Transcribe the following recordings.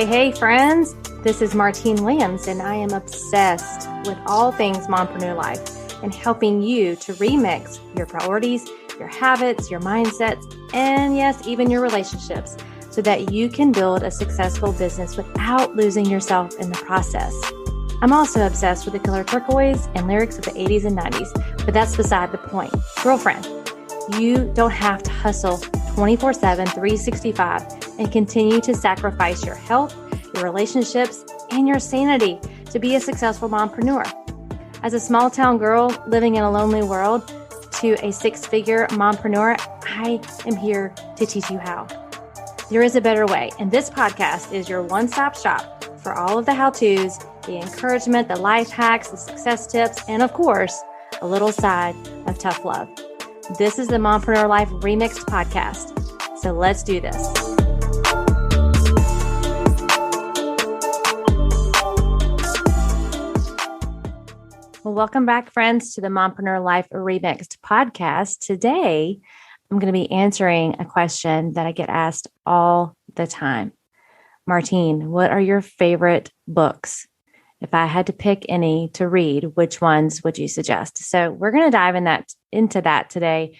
Hey, friends. This is Martine Williams, and I am obsessed with all things mompreneur life and helping you to remix your priorities, your habits, your mindsets, and yes, even your relationships so that you can build a successful business without losing yourself in the process. I'm also obsessed with the color turquoise and lyrics of the 80s and 90s, but that's beside the point. Girlfriend, you don't have to hustle 24/7, 365 and continue to sacrifice your health, your relationships, and your sanity to be a successful mompreneur. As a small town girl living in a lonely world to a six-figure mompreneur, I am here to teach you how. There is a better way, and this podcast is your one-stop shop for all of the how-tos, the encouragement, the life hacks, the success tips, and of course, a little side of tough love. This is the Mompreneur Life Remixed podcast. So let's do this. Well, welcome back, friends, to the Mompreneur Life Remixed podcast. Today, I'm going to be answering a question that I get asked all the time. Martine, what are your favorite books? If I had to pick any to read, which ones would you suggest? So we're going to dive into that today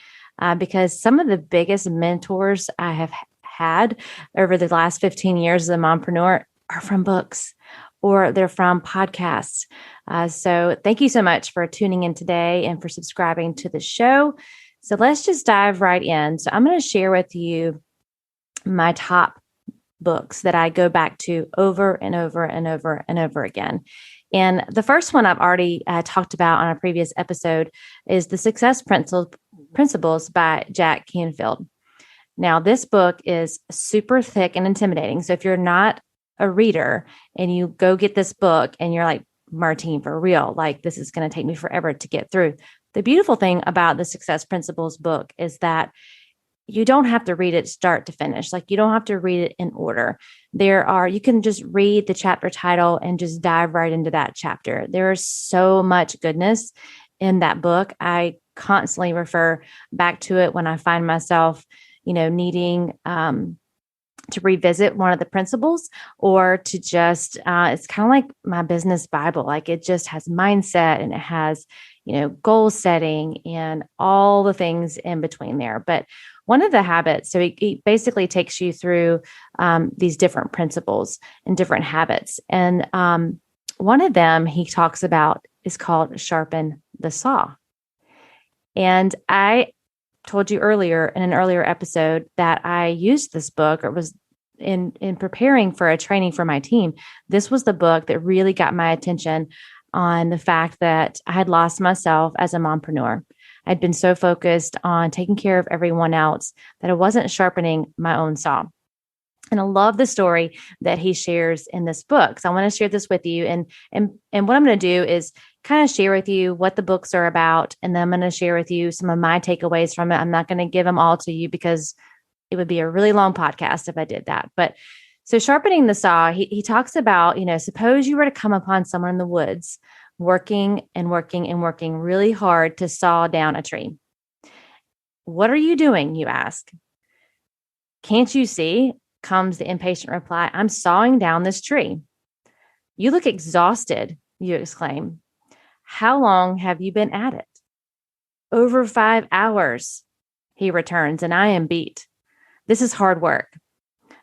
because some of the biggest mentors I have had over the last 15 years as a mompreneur are from books or they're from podcasts. So thank you so much for tuning in today and for subscribing to the show. So let's just dive right in. So I'm going to share with you my top books that I go back to over and over and over and over again. And the first one I've already talked about on a previous episode is The Success Principles by Jack Canfield. Now, this book is super thick and intimidating. So if you're not a reader and you go get this book and you're like, Martine, for real, like this is going to take me forever to get through. The beautiful thing about the Success Principles book is that you don't have to read it start to finish. Like you don't have to read it in order. You can just read the chapter title and just dive right into that chapter. There is so much goodness in that book. I constantly refer back to it when I find myself, needing to revisit one of the principles or to just, it's kind of like my business Bible. Like it just has mindset and it has, goal setting and all the things in between there. But one of the habits, so he basically takes you through these different principles and different habits. And one of them he talks about is called sharpen the saw. And I told you earlier in an earlier episode that I used this book or was in preparing for a training for my team. This was the book that really got my attention on the fact that I had lost myself as a mompreneur. I'd been so focused on taking care of everyone else that I wasn't sharpening my own saw. And I love the story that he shares in this book. So I want to share this with you. And what I'm going to do is kind of share with you what the books are about. And then I'm going to share with you some of my takeaways from it. I'm not going to give them all to you because it would be a really long podcast if I did that. But so sharpening the saw, he talks about, suppose you were to come upon someone in the woods working and working and working really hard to saw down a tree. What are you doing, you ask? Can't you see? Comes the impatient reply. I'm sawing down this tree. You look exhausted, you exclaim. How long have you been at it? Over 5 hours, he returns, and I am beat. This is hard work.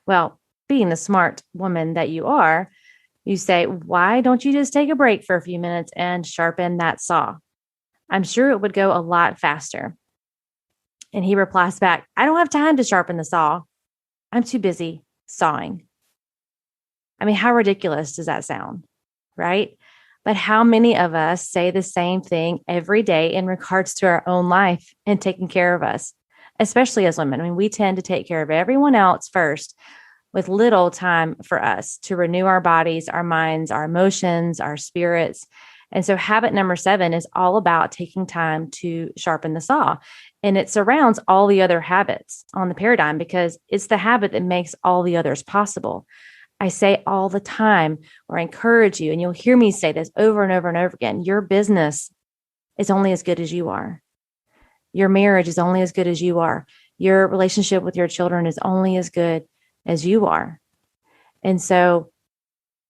Well, being the smart woman that you are, you say, why don't you just take a break for a few minutes and sharpen that saw? I'm sure it would go a lot faster. And he replies back, I don't have time to sharpen the saw. I'm too busy sawing. I mean, how ridiculous does that sound, right? But how many of us say the same thing every day in regards to our own life and taking care of us, especially as women? I mean, we tend to take care of everyone else first with little time for us to renew our bodies, our minds, our emotions, our spirits. And so habit number 7 is all about taking time to sharpen the saw. And it surrounds all the other habits on the paradigm because it's the habit that makes all the others possible. I say all the time, or I encourage you, and you'll hear me say this over and over and over again, your business is only as good as you are. Your marriage is only as good as you are. Your relationship with your children is only as good as you are. And so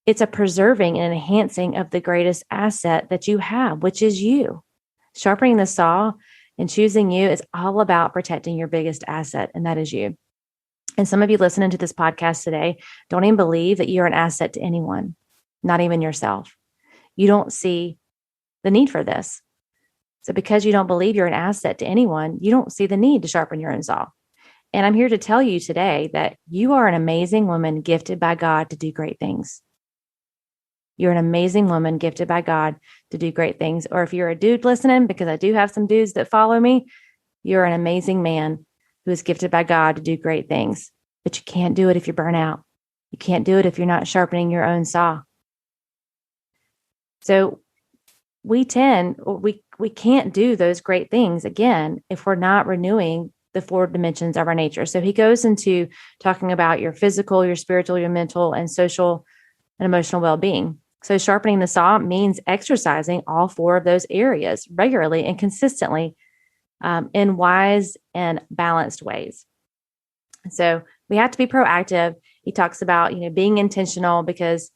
it's a preserving and enhancing of the greatest asset that you have, which is you. Sharpening the saw and choosing you is all about protecting your biggest asset, and that is you. And some of you listening to this podcast today don't even believe that you're an asset to anyone, not even yourself. You don't see the need for this. So because you don't believe you're an asset to anyone, you don't see the need to sharpen your own saw. And I'm here to tell you today that you are an amazing woman gifted by God to do great things. You're an amazing woman gifted by God to do great things. Or if you're a dude listening, because I do have some dudes that follow me, you're an amazing man who is gifted by God to do great things. But you can't do it if you're burnt out. You can't do it if you're not sharpening your own saw. So we can't do those great things again if we're not renewing the 4 dimensions of our nature. So he goes into talking about your physical, your spiritual, your mental, and social and emotional well-being. So sharpening the saw means exercising all 4 of those areas regularly and consistently in wise and balanced ways. So we have to be proactive. He talks about, being intentional, because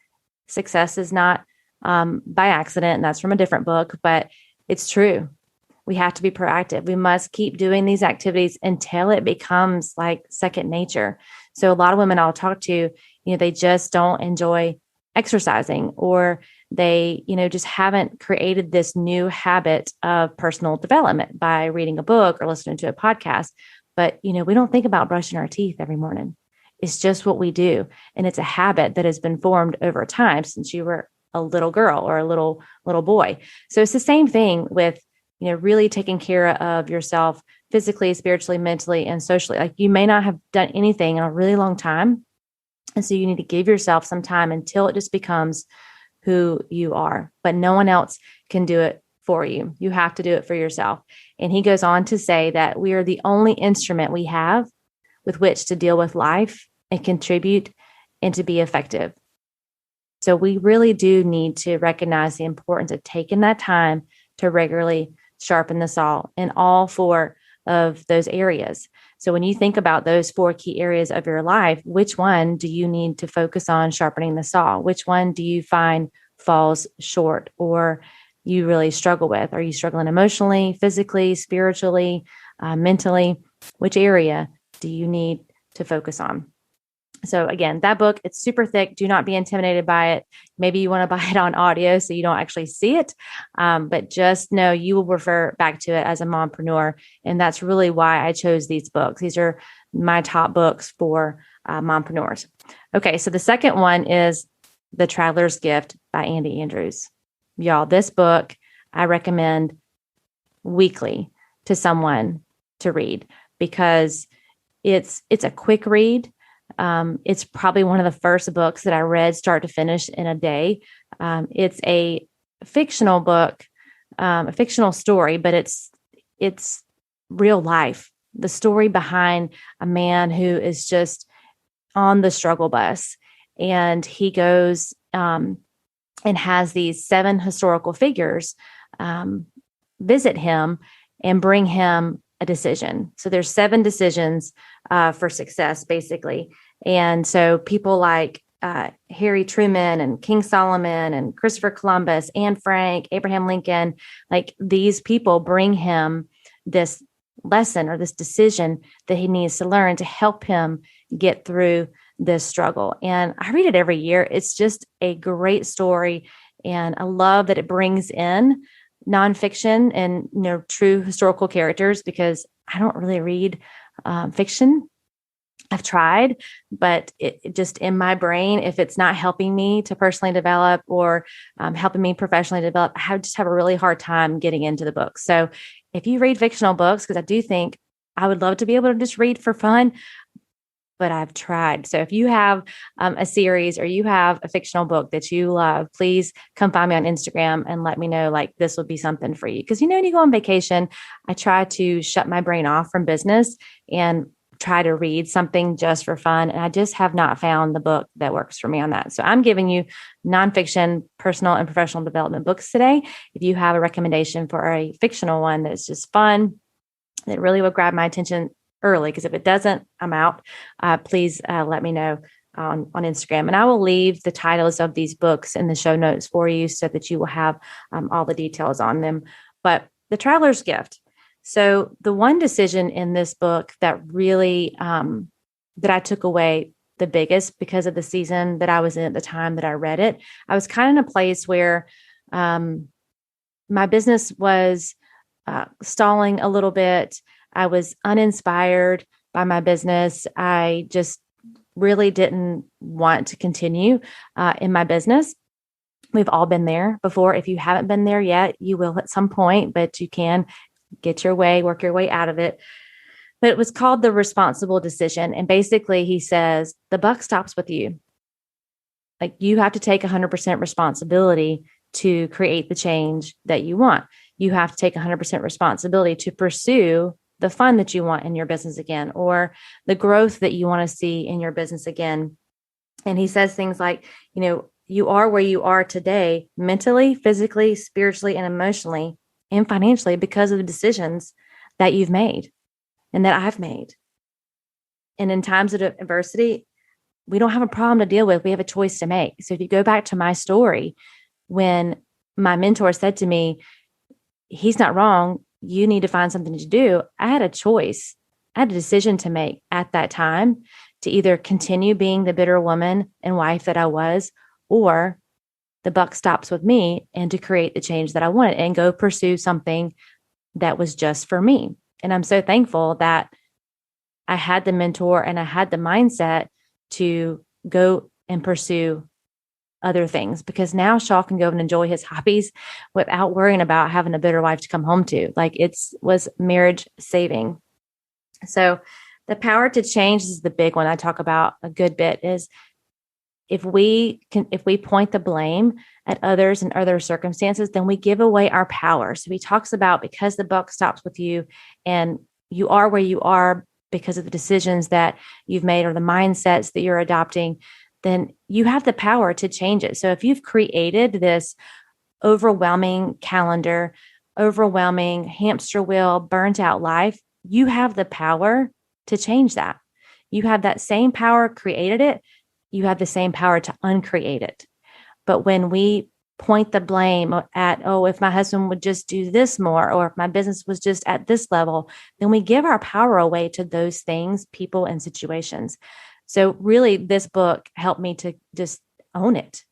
success is not by accident. And that's from a different book, but it's true. We have to be proactive. We must keep doing these activities until it becomes like second nature. So a lot of women I'll talk to, they just don't enjoy exercising, or they, just haven't created this new habit of personal development by reading a book or listening to a podcast. But, we don't think about brushing our teeth every morning. It's just what we do. And it's a habit that has been formed over time since you were a little girl or a little boy. So it's the same thing with, really taking care of yourself physically, spiritually, mentally, and socially. Like, you may not have done anything in a really long time. And so you need to give yourself some time until it just becomes who you are. But no one else can do it for you. You have to do it for yourself. And he goes on to say that we are the only instrument we have with which to deal with life and contribute and to be effective. So we really do need to recognize the importance of taking that time to regularly sharpen the saw in all 4 of those areas. So when you think about those 4 key areas of your life, which one do you need to focus on sharpening the saw? Which one do you find falls short or you really struggle with? Are you struggling emotionally, physically, spiritually, mentally? Which area do you need to focus on? So again, that book, it's super thick. Do not be intimidated by it. Maybe you want to buy it on audio so you don't actually see it. But just know you will refer back to it as a mompreneur. And that's really why I chose these books. These are my top books for mompreneurs. Okay, so the second one is The Traveler's Gift by Andy Andrews. Y'all, this book I recommend weekly to someone to read because it's a quick read. It's probably one of the first books that I read start to finish in a day. It's a fictional book, a fictional story, but it's real life. The story behind a man who is just on the struggle bus, and he goes and has these 7 historical figures visit him and bring him a decision. So there's 7 decisions for success, basically. And so people like Harry Truman and King Solomon and Christopher Columbus, Anne Frank, Abraham Lincoln, like these people bring him this lesson or this decision that he needs to learn to help him get through this struggle. And I read it every year. It's just a great story. And I love that it brings in nonfiction and true historical characters, because I don't really read fiction. I've tried, but it just in my brain, if it's not helping me to personally develop or helping me professionally develop, I just have a really hard time getting into the book. So if you read fictional books, because I do think I would love to be able to just read for fun, but I've tried. So if you have a series or you have a fictional book that you love, please come find me on Instagram and let me know, like, this would be something for you. Because, when you go on vacation, I try to shut my brain off from business and try to read something just for fun. And I just have not found the book that works for me on that. So I'm giving you nonfiction, personal and professional development books today. If you have a recommendation for a fictional one that's just fun, that really will grab my attention early, because if it doesn't, I'm out. Please let me know on Instagram. And I will leave the titles of these books in the show notes for you so that you will have all the details on them. But the Traveler's Gift. So the one decision in this book that really, that I took away the biggest because of the season that I was in at the time that I read it, I was kind of in a place where my business was stalling a little bit. I was uninspired by my business. I just really didn't want to continue in my business. We've all been there before. If you haven't been there yet, you will at some point, but you can work your way out of it. But it was called The Responsible Decision. And basically he says, the buck stops with you. Like, you have to take 100% responsibility to create the change that you want. You have to take 100% responsibility to pursue the fun that you want in your business again, or the growth that you want to see in your business again. And he says things like, you are where you are today, mentally, physically, spiritually, and emotionally, and financially, because of the decisions that you've made and that I've made. And in times of adversity, we don't have a problem to deal with. We have a choice to make. So if you go back to my story, when my mentor said to me, he's not wrong, you need to find something to do, I had a choice. I had a decision to make at that time to either continue being the bitter woman and wife that I was, or the buck stops with me, and to create the change that I wanted and go pursue something that was just for me. And I'm so thankful that I had the mentor and I had the mindset to go and pursue other things, because now Shaw can go and enjoy his hobbies without worrying about having a bitter wife to come home to. Like, was marriage saving. So the power to change is the big one I talk about a good bit. Is if we point the blame at others and other circumstances, then we give away our power. So he talks about, because the buck stops with you and you are where you are because of the decisions that you've made or the mindsets that you're adopting, then you have the power to change it. So if you've created this overwhelming calendar, overwhelming hamster wheel, burnt out life, you have the power to change that. You have that same power, created it. You have the same power to uncreate it. But when we point the blame at, if my husband would just do this more, or if my business was just at this level, then we give our power away to those things, people, and situations. So really, this book helped me to just own it,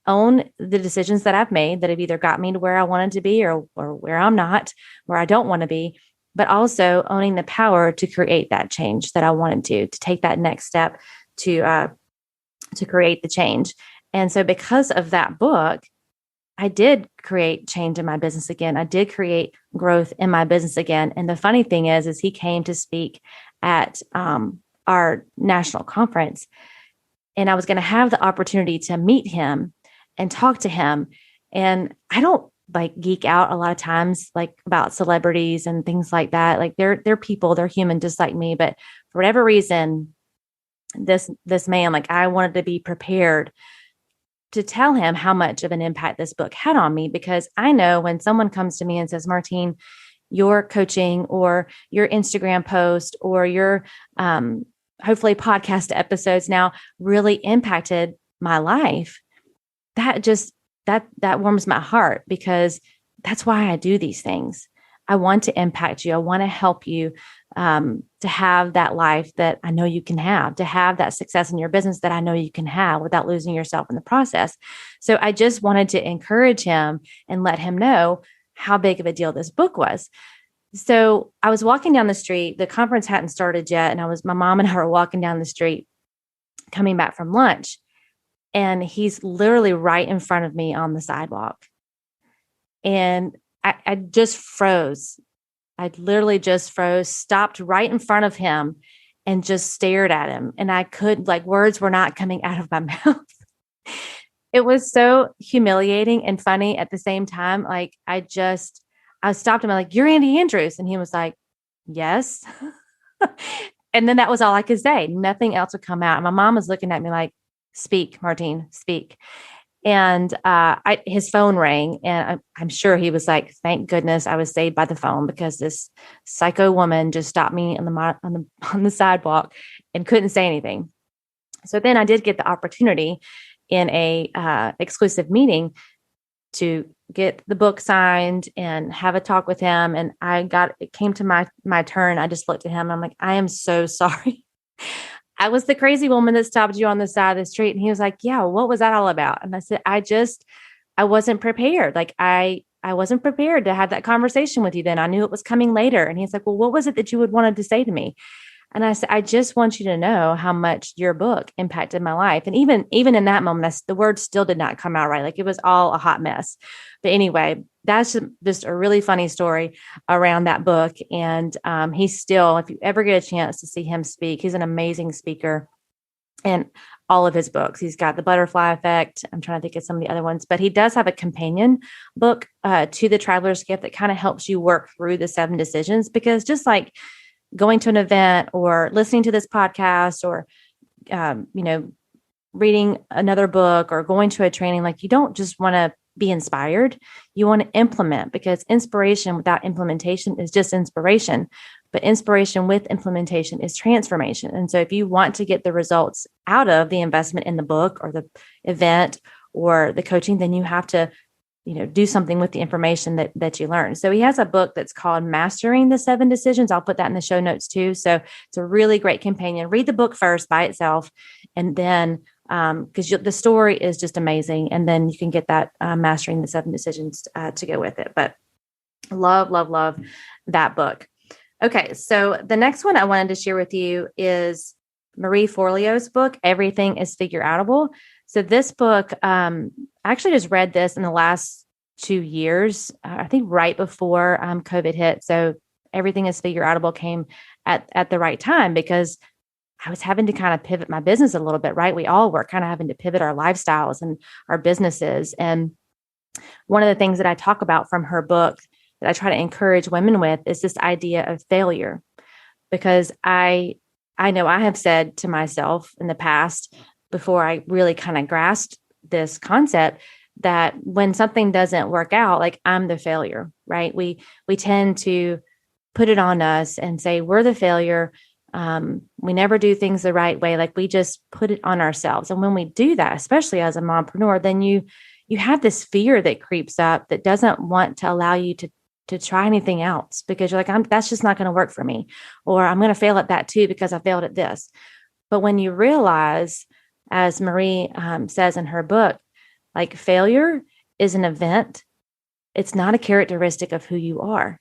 own the decisions that I've made that have either got me to where I wanted to be or where I'm not, where I don't want to be, but also owning the power to create that change that I wanted to take that next step to create the change. And so because of that book, I did create change in my business again. I did create growth in my business again. And the funny thing is he came to speak at our national conference, and I was going to have the opportunity to meet him and talk to him. And I don't geek out a lot of times about celebrities and things like that. They're people, they're human just like me. But for whatever reason, this man, I wanted to be prepared to tell him how much of an impact this book had on me, because I know when someone comes to me and says, Martine, your coaching or your Instagram post or your hopefully podcast episodes now really impacted my life, that warms my heart, because that's why I do these things. I want to impact you. I want to help you to have that life that I know you can have, to have that success in your business that I know you can have without losing yourself in the process. So I just wanted to encourage him and let him know how big of a deal this book was. So I was walking down the street. The conference hadn't started yet. And my mom and I were walking down the street coming back from lunch. And he's literally right in front of me on the sidewalk. And I just froze. I literally just froze, stopped right in front of him and just stared at him. And I could, words were not coming out of my mouth. It was so humiliating and funny at the same time. I stopped him. I'm like, you're Andy Andrews. And he was like, yes. And then that was all I could say. Nothing else would come out. And my mom was looking at me like, speak, Martine, speak. And his phone rang, and I'm sure he was like, thank goodness I was saved by the phone, because this psycho woman just stopped me on the sidewalk and couldn't say anything. So then I did get the opportunity in a exclusive meeting to get the book signed and have a talk with him. And it came to my turn. I just looked at him and I'm like, I am so sorry. I was the crazy woman that stopped you on the side of the street. And he was like, yeah, what was that all about? And I said, I wasn't prepared. Like I wasn't prepared to have that conversation with you then. I knew it was coming later. And he's like, well, what was it that you would wanted to say to me? And I said, I just want you to know how much your book impacted my life. And even in that moment, the words still did not come out right. Like it was all a hot mess. But anyway, that's just a really funny story around that book. And he's still, if you ever get a chance to see him speak, he's an amazing speaker. And all of his books, he's got The Butterfly Effect. I'm trying to think of some of the other ones, but he does have a companion book to The Traveler's Gift that kind of helps you work through the 7 decisions, because just like going to an event or listening to this podcast or, reading another book or going to a training, like you don't just want to be inspired. You want to implement, because inspiration without implementation is just inspiration, but inspiration with implementation is transformation. And so if you want to get the results out of the investment in the book or the event or the coaching, then you have to do something with the information that you learn. So he has a book that's called Mastering the 7 Decisions. I'll put that in the show notes too. So it's a really great companion. Read the book first by itself, and then because the story is just amazing. And then you can get that Mastering the 7 Decisions to go with it. But love, love, love that book. Okay. So the next one I wanted to share with you is Marie Forleo's book, Everything is Figureoutable. So this book, I actually just read this in the last 2 years, I think right before COVID hit. So Everything is Figureoutable came at the right time, because I was having to kind of pivot my business a little bit, right? We all were kind of having to pivot our lifestyles and our businesses. And one of the things that I talk about from her book that I try to encourage women with is this idea of failure, because I know I have said to myself in the past, before I really kind of grasped this concept, that when something doesn't work out, like I'm the failure, right? We tend to put it on us and say we're the failure. We never do things the right way. Like we just put it on ourselves. And when we do that, especially as a mompreneur, then you have this fear that creeps up that doesn't want to allow you to try anything else, because you're like, that's just not going to work for me. Or I'm going to fail at that too, because I failed at this. But when you realize, as Marie says in her book, like failure is an event. It's not a characteristic of who you are.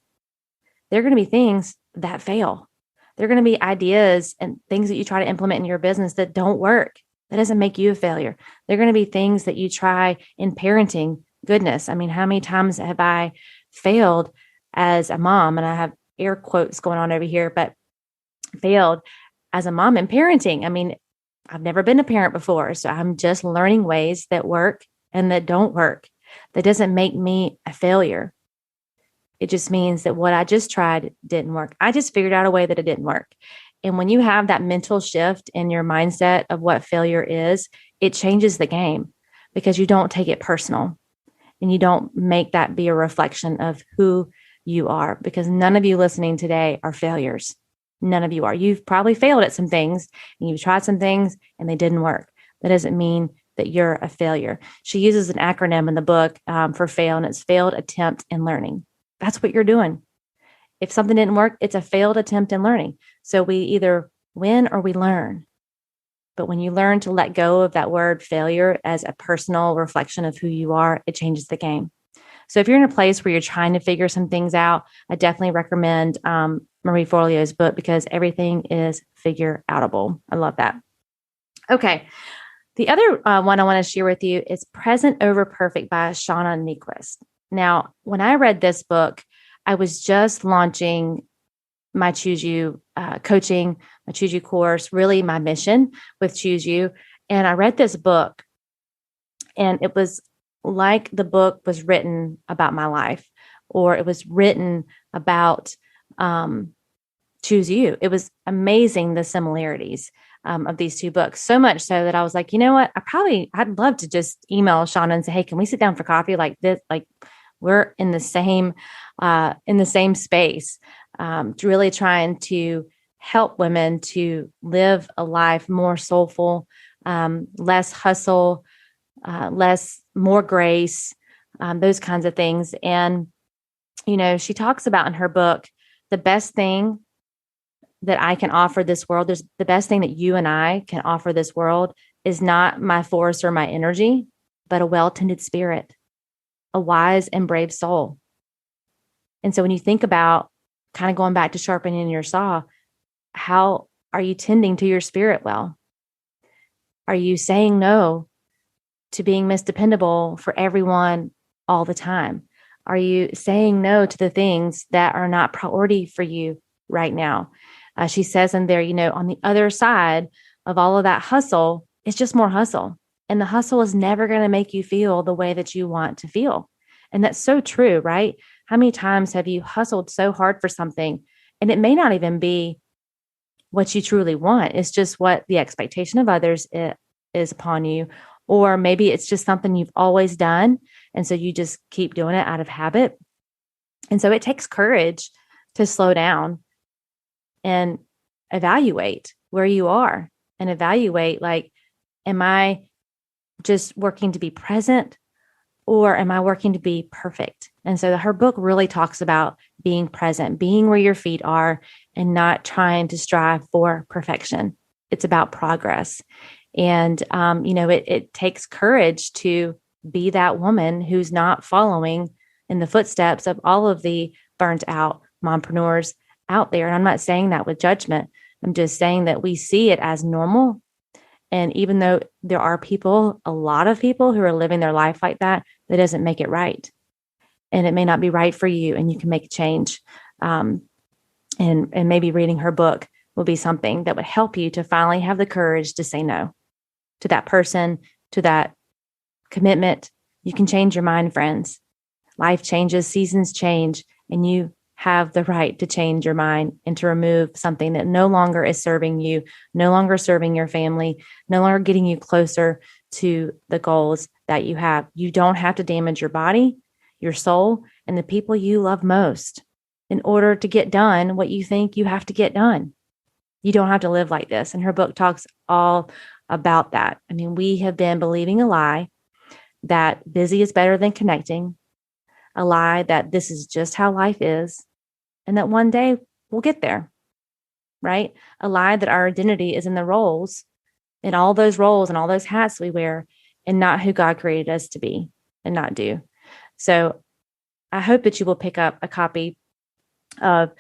There are going to be things that fail. There are going to be ideas and things that you try to implement in your business that don't work. That doesn't make you a failure. There are going to be things that you try in parenting. Goodness, I mean, how many times have I failed as a mom? And I have air quotes going on over here, but failed as a mom in parenting. I mean, I've never been a parent before, so I'm just learning ways that work and that don't work. That doesn't make me a failure. It just means that what I just tried didn't work. I just figured out a way that it didn't work. And when you have that mental shift in your mindset of what failure is, it changes the game, because you don't take it personal and you don't make that be a reflection of who you are, because none of you listening today are failures. None of you are. You've probably failed at some things and you've tried some things and they didn't work. That doesn't mean that you're a failure. She uses an acronym in the book for fail, and it's failed attempt in learning. That's what you're doing. If something didn't work, it's a failed attempt in learning. So we either win or we learn. But when you learn to let go of that word failure as a personal reflection of who you are, it changes the game. So if you're in a place where you're trying to figure some things out, I definitely recommend Marie Forleo's book, because Everything is Figureoutable. I love that. Okay. The other one I want to share with you is Present Over Perfect by Shauna Niequist. Now, when I read this book, I was just launching my Choose You coaching, my Choose You course, really my mission with Choose You. And I read this book, and it was like the book was written about my life, or it was written about Choose You. It was amazing, the similarities of these two books, so much so that I was like, you know what? I'd love to just email Shauna and say, hey, can we sit down for coffee like this? Like we're in the same space, really trying to help women to live a life more soulful, less hustle, more grace, those kinds of things. And, she talks about in her book, the best thing that I can offer this world, the best thing that you and I can offer this world is not my force or my energy, but a well-tended spirit, a wise and brave soul. And so when you think about kind of going back to sharpening your saw, how are you tending to your spirit well? Are you saying no to being misdependable for everyone all the time? Are you saying no to the things that are not priority for you right now? She says in there, on the other side of all of that hustle, it's just more hustle. And the hustle is never going to make you feel the way that you want to feel. And that's so true, right? How many times have you hustled so hard for something and it may not even be what you truly want? It's just what the expectation of others is upon you. Or maybe it's just something you've always done. And so you just keep doing it out of habit. And so it takes courage to slow down and evaluate where you are and evaluate, am I just working to be present or am I working to be perfect? And so her book really talks about being present, being where your feet are and not trying to strive for perfection. It's about progress. And, it takes courage to be that woman who's not following in the footsteps of all of the burnt out mompreneurs out there. And I'm not saying that with judgment. I'm just saying that we see it as normal. And even though there are a lot of people who are living their life like that doesn't make it right. And it may not be right for you, and you can make a change. And maybe reading her book will be something that would help you to finally have the courage to say no to that person, to that commitment. You can change your mind, friends. Life changes, seasons change, and you have the right to change your mind and to remove something that no longer is serving you, no longer serving your family, no longer getting you closer to the goals that you have. You don't have to damage your body, your soul, and the people you love most in order to get done what you think you have to get done. You don't have to live like this. And her book talks all about that. I mean, we have been believing a lie that busy is better than connecting, a lie that this is just how life is, and that one day we'll get there, right? A lie that our identity is in the roles, in all those roles and all those hats we wear, and not who God created us to be and not do. So I hope that you will pick up a copy of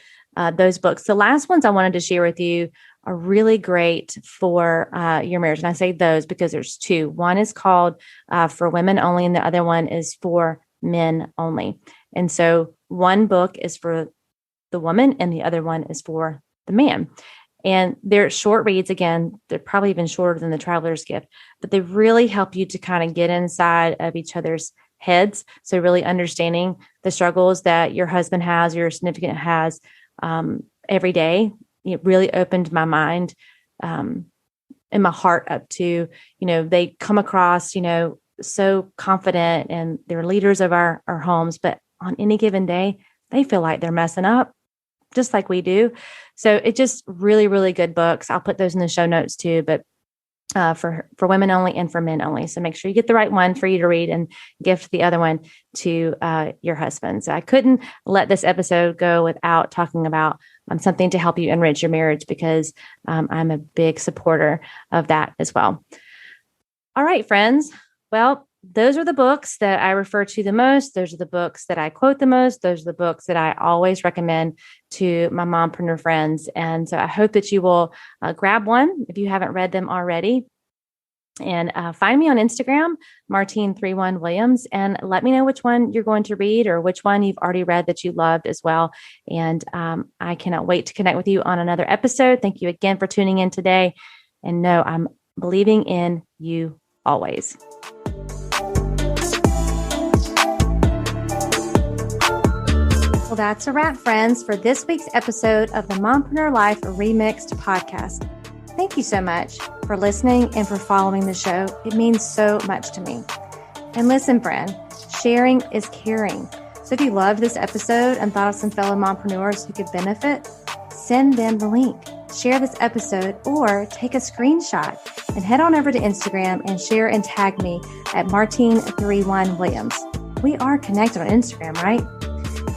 those books. The last ones I wanted to share with you are really great for your marriage. And I say those because there's two. One is called For Women Only, and the other one is For Men Only. And so one book is for the woman and the other one is for the man. And they're short reads. Again, they're probably even shorter than the Traveler's Gift, but they really help you to kind of get inside of each other's heads. So really understanding the struggles that your husband has, your significant has every day. It really opened my mind and my heart up to, they come across, so confident and they're leaders of our homes, but on any given day, they feel like they're messing up just like we do. So it's just really, really good books. I'll put those in the show notes too, but for women only and for men only. So make sure you get the right one for you to read and gift the other one to your husband. So I couldn't let this episode go without talking about something to help you enrich your marriage, because I'm a big supporter of that as well. All right, friends. Well, those are the books that I refer to the most. Those are the books that I quote the most. Those are the books that I always recommend to my mompreneur friends. And so I hope that you will grab one if you haven't read them already. And find me on Instagram, Martine31Williams, and let me know which one you're going to read or which one you've already read that you loved as well. And I cannot wait to connect with you on another episode. Thank you again for tuning in today. And know I'm believing in you always. Well, that's a wrap, friends, for this week's episode of the Mompreneur Life Remixed podcast. Thank you so much for listening and for following the show. It means so much to me. And listen, friend, sharing is caring. So if you loved this episode and thought of some fellow mompreneurs who could benefit, send them the link, share this episode, or take a screenshot And head on over to Instagram and share and tag me at Martine31Williams. We are connected on Instagram, right?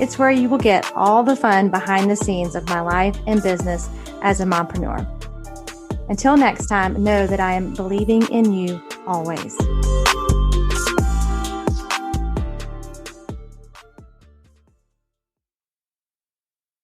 It's where you will get all the fun behind the scenes of my life and business as a mompreneur. Until next time, know that I am believing in you always.